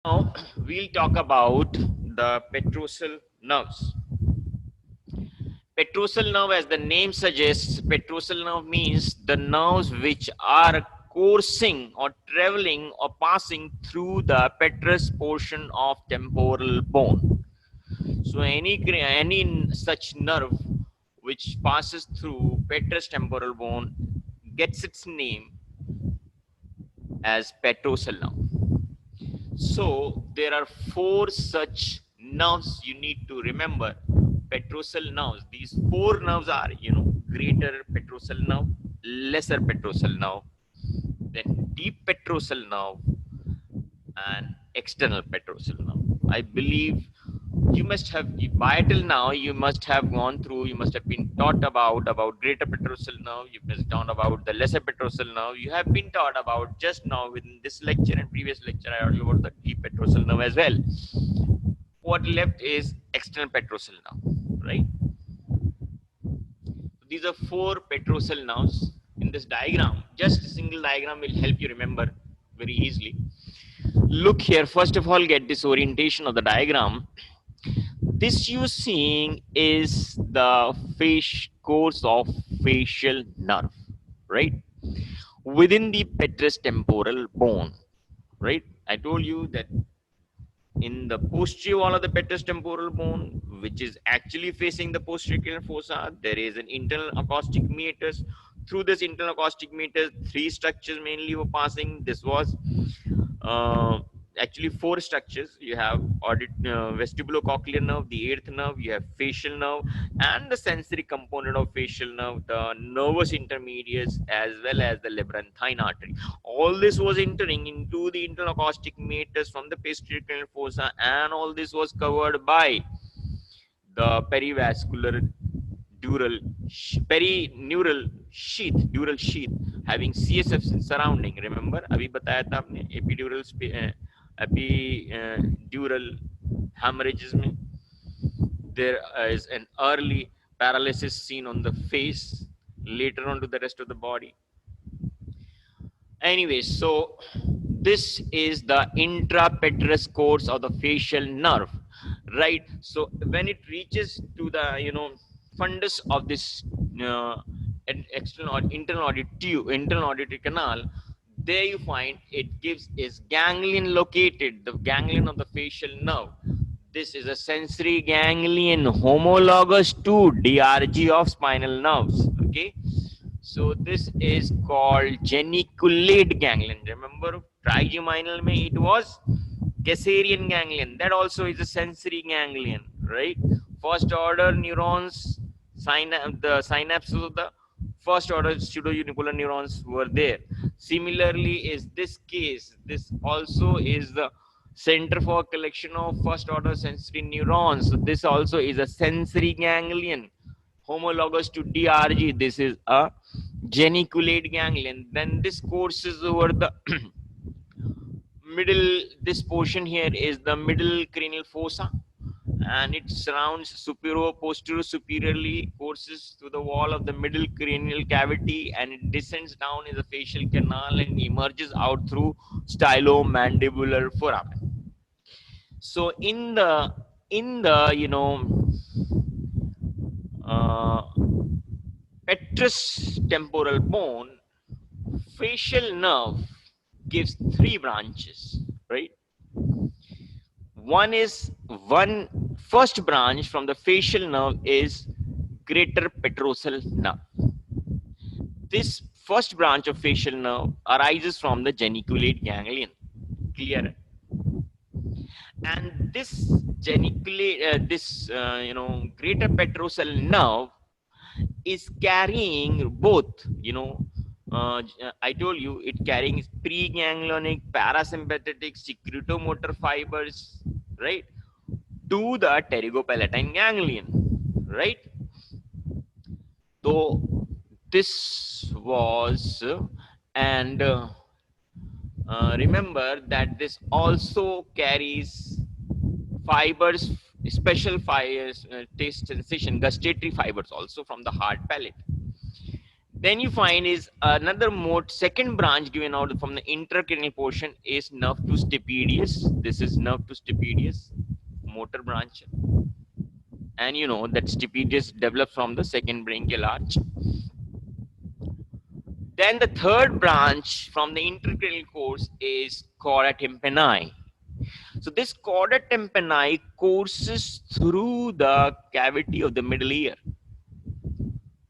Now we'll talk about the petrosal nerves. Petrosal nerve, as the name suggests, petrosal nerve means the nerves which are coursing or traveling or passing through the petrous portion of temporal bone. So any such nerve which passes through petrous temporal bone gets its name as petrosal nerve. So there are four such nerves you need to remember. Petrosal nerves. These four nerves are, greater petrosal nerve, lesser petrosal nerve, then deep petrosal nerve, and external petrosal nerve. I believe you must have, by till now, you must have gone through, you must have been taught about greater petrosal nerve, you must have taught about the lesser petrosal nerve, you have been taught about just now within this lecture and previous lecture, I told you about the deep petrosal nerve as well. What left is external petrosal nerve, right? These are four petrosal nerves in this diagram. Just a single diagram will help you remember very easily. Look here, first of all, get this orientation of the diagram. This you seeing is the face course of facial nerve, right? Within the petrous temporal bone, right? I told you that in the posterior wall of the petrous temporal bone, which is actually facing the posterior cranial fossa, there is an internal acoustic meatus. Through this internal acoustic meatus, three structures mainly were passing. This was uh, actually four structures. You have vestibulocochlear nerve, the eighth nerve, you have facial nerve, and the sensory component of facial nerve, the nervous intermediates, as well as the labyrinthine artery. All this was entering into the internal acoustic meatus from the posterior cranial fossa, and all this was covered by the perivascular dural perineural sheath, dural sheath having CSF surrounding. Remember अभी बताया था आपने epidural hemorrhages में there is an early paralysis seen on the face, later on to the rest of the body. Anyway, so this is the intrapetrous course of the facial nerve, right? So when it reaches to the fundus of this external or internal auditory canal, there you find it gives is ganglion located, the ganglion of the facial nerve. This is a sensory ganglion homologous to DRG of spinal nerves. Okay, so this is called geniculate ganglion. Remember, trigeminal mein it was Caesarean ganglion. That also is a sensory ganglion, right? First order neurons, the synapses of the first order pseudounipolar neurons were there. Similarly, is this case. This also is the center for collection of first order sensory neurons. So this also is a sensory ganglion homologous to DRG. This is a geniculate ganglion. Then this courses over the middle. This portion here is the middle cranial fossa, and it surrounds superior, posterior, superiorly, courses to the wall of the middle cranial cavity, and it descends down in the facial canal and emerges out through stylomandibular foramen. So in the uh, petrous temporal bone, facial nerve gives three branches, right? One first branch from the facial nerve is greater petrosal nerve. This first branch of facial nerve arises from the geniculate ganglion. Clear? And this greater petrosal nerve is carrying both, I told you it carrying preganglionic, parasympathetic, secretomotor fibers, right, to the pterygopalatine ganglion, right? So this was, and remember that this also carries fibers, special fibers, taste sensation, gustatory fibers also from the hard palate. Then you find is another mode, second branch given out from the intracranial portion is nerve to stapedius. This is nerve to stapedius, motor branch. And you know that stapedius develops from the second branchial arch. Then the third branch from the intracranial course is chorda tympani. So this chorda tympani courses through the cavity of the middle ear.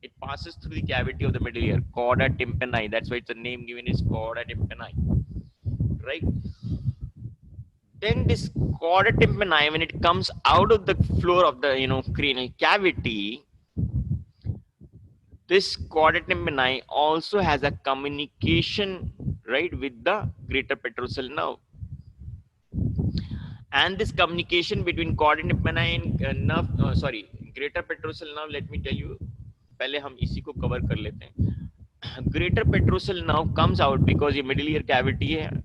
It passes through the cavity of the middle ear, chorda tympani. That's why it's a name given is chorda tympani, right? Then this chorda tympani, when it comes out of the floor of the cranial cavity, this chorda tympani also has a communication, right, with the greater petrosal nerve. And this communication between chorda tympani and nerve, greater petrosal nerve, let me tell you, पहले हम इसी को cover कर लेते हैं. Greater petrosal nerve comes out because ये middle ear cavity है,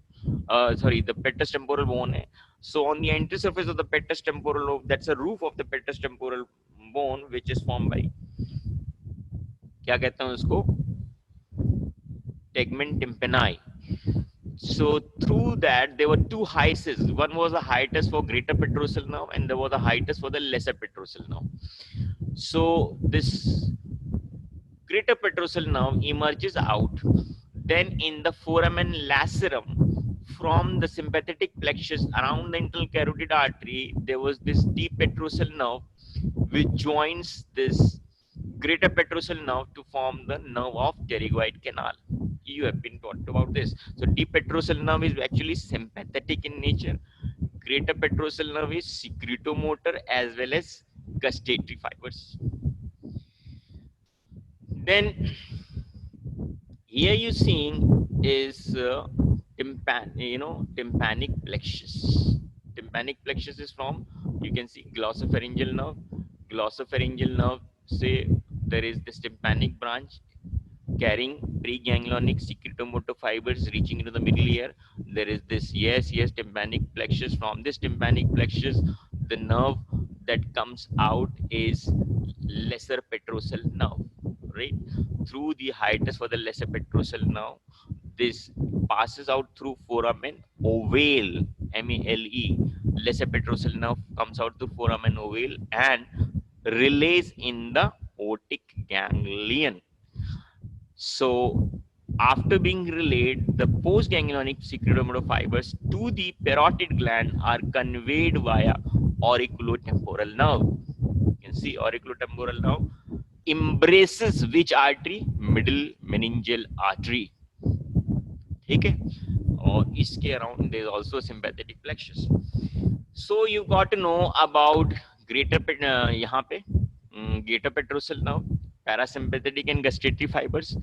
the petrous temporal bone है. So on the entry surface of the petrous temporal lobe, that's a roof of the petrous temporal bone which is formed by, क्या कहते हैं उसको, tegmen tympani. So through that there were two hiatus. One was a hiatus for greater petrosal nerve and there was a hiatus for the lesser petrosal nerve. So this greater petrosal nerve emerges out. Then in the foramen lacerum, from the sympathetic plexus around the internal carotid artery, there was this deep petrosal nerve which joins this greater petrosal nerve to form the nerve of pterygoid canal. You have been taught about this. So deep petrosal nerve is actually sympathetic in nature. Greater petrosal nerve is secretomotor as well as gustatory fibers. Then here you seeing is tympanic plexus. Tympanic plexus is from, you can see, glossopharyngeal nerve. Glossopharyngeal nerve, say there is this tympanic branch carrying preganglionic secretomotor fibers reaching into the middle ear. There is this tympanic plexus. From this tympanic plexus, the nerve that comes out is lesser petrosal nerve, right? Through the hiatus for the lesser petrosal nerve, this passes out through foramen ovale, M-A-L-E. Lesser petrosal nerve comes out through foramen ovale and relays in the otic ganglion. So after being relayed, the postganglionic secretomotor fibers to the parotid gland are conveyed via auriculotemporal nerve. You can see auriculotemporal nerve embraces which artery? Middle meningeal artery. ठीक है? और इसके around there is also sympathetic plexus. So you got to know about greater यहाँ पे greater petrosal nerve, parasympathetic and gustatory fibers,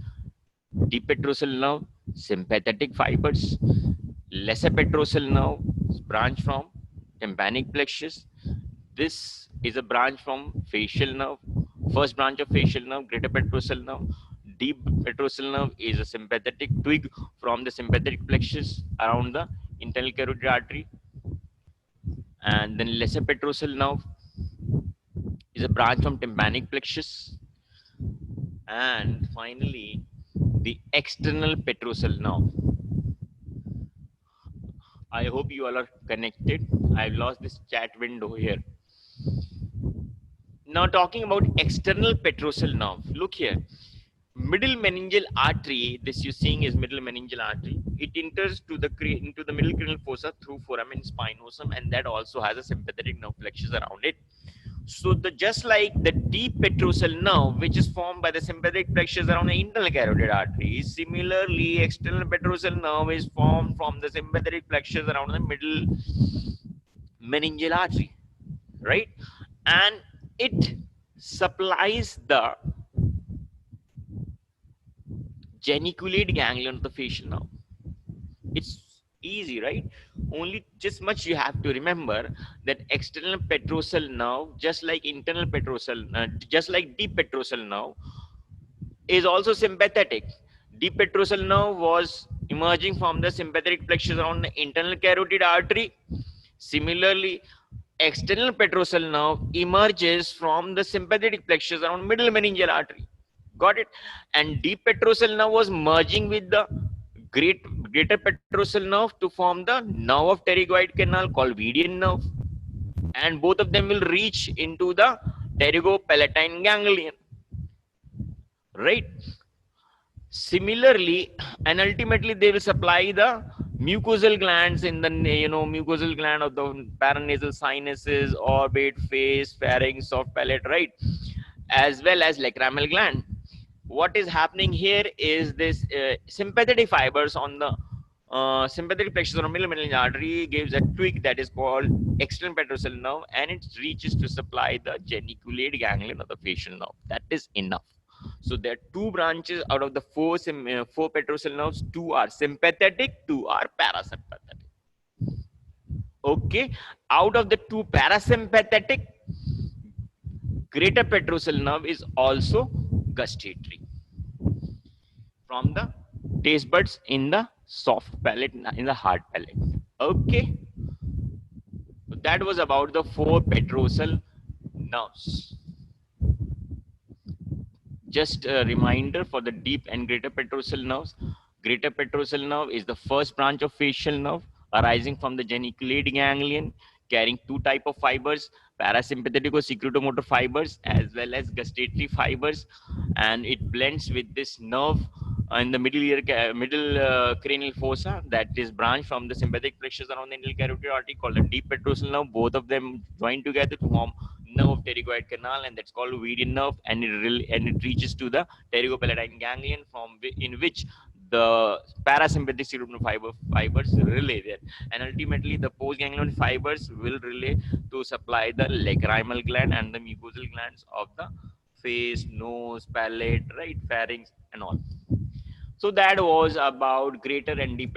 deep petrosal nerve, sympathetic fibers, lesser petrosal nerve branch from tympanic plexus. This is a branch from facial nerve, first branch of facial nerve, greater petrosal nerve. Deep petrosal nerve is a sympathetic twig from the sympathetic plexus around the internal carotid artery. And then lesser petrosal nerve is a branch from tympanic plexus. And finally, the external petrosal nerve. I hope you all are connected. I've lost this chat window here. Now talking about external petrosal nerve. Look here. Middle meningeal artery, this you're seeing is middle meningeal artery. It enters to the into the middle cranial fossa through foramen spinosum, and that also has a sympathetic nerve plexus around it. So just like the deep petrosal nerve, which is formed by the sympathetic plexus around the internal carotid artery, similarly external petrosal nerve is formed from the sympathetic plexus around the middle meningeal artery, right? And it supplies the geniculate ganglion of the facial nerve. It's easy, right? Only just much you have to remember that external petrosal nerve, just like internal petrosal, just like deep petrosal nerve, is also sympathetic. Deep petrosal nerve was emerging from the sympathetic plexus around the internal carotid artery. Similarly, external petrosal nerve emerges from the sympathetic plexus around middle meningeal artery. Got it? And deep petrosal nerve was merging with the greater petrosal nerve to form the nerve of pterygoid canal called median nerve, and both of them will reach into the pterygopalatine ganglion, right? Similarly, and ultimately they will supply the mucosal glands in the mucosal gland of the paranasal sinuses, orbit, face, pharynx, soft palate, right? As well as lacrimal gland. What is happening here is this sympathetic fibers on the sympathetic plexus or middle meningeal artery gives a twig that is called external petrosal nerve, and it reaches to supply the geniculate ganglion of the facial nerve. That is enough. So there are two branches out of the four petrosal nerves. Two are sympathetic, two are parasympathetic. Okay, out of the two parasympathetic, greater petrosal nerve is also gustatory from the taste buds in the soft palate, in the hard palate. Okay, so that was about the four petrosal nerves. Just a reminder for the deep and greater petrosal nerves. Greater petrosal nerve is the first branch of facial nerve arising from the geniculate ganglion, carrying two type of fibers, parasympathetic or secretomotor fibers as well as gustatory fibers, and it blends with this nerve in the middle cranial fossa that is branched from the sympathetic plexus around the inner carotid artery called the deep petrosal nerve. Both of them join together to form nerve of pterygoid canal, and that's called median nerve, and it reaches to the pterygopalatine ganglion from in which the parasympathetic cerebral fibers relay there, and ultimately the postganglion fibers will relay to supply the lacrimal gland and the mucosal glands of the face, nose, palate, right, pharynx, and all. So that was about greater and deeper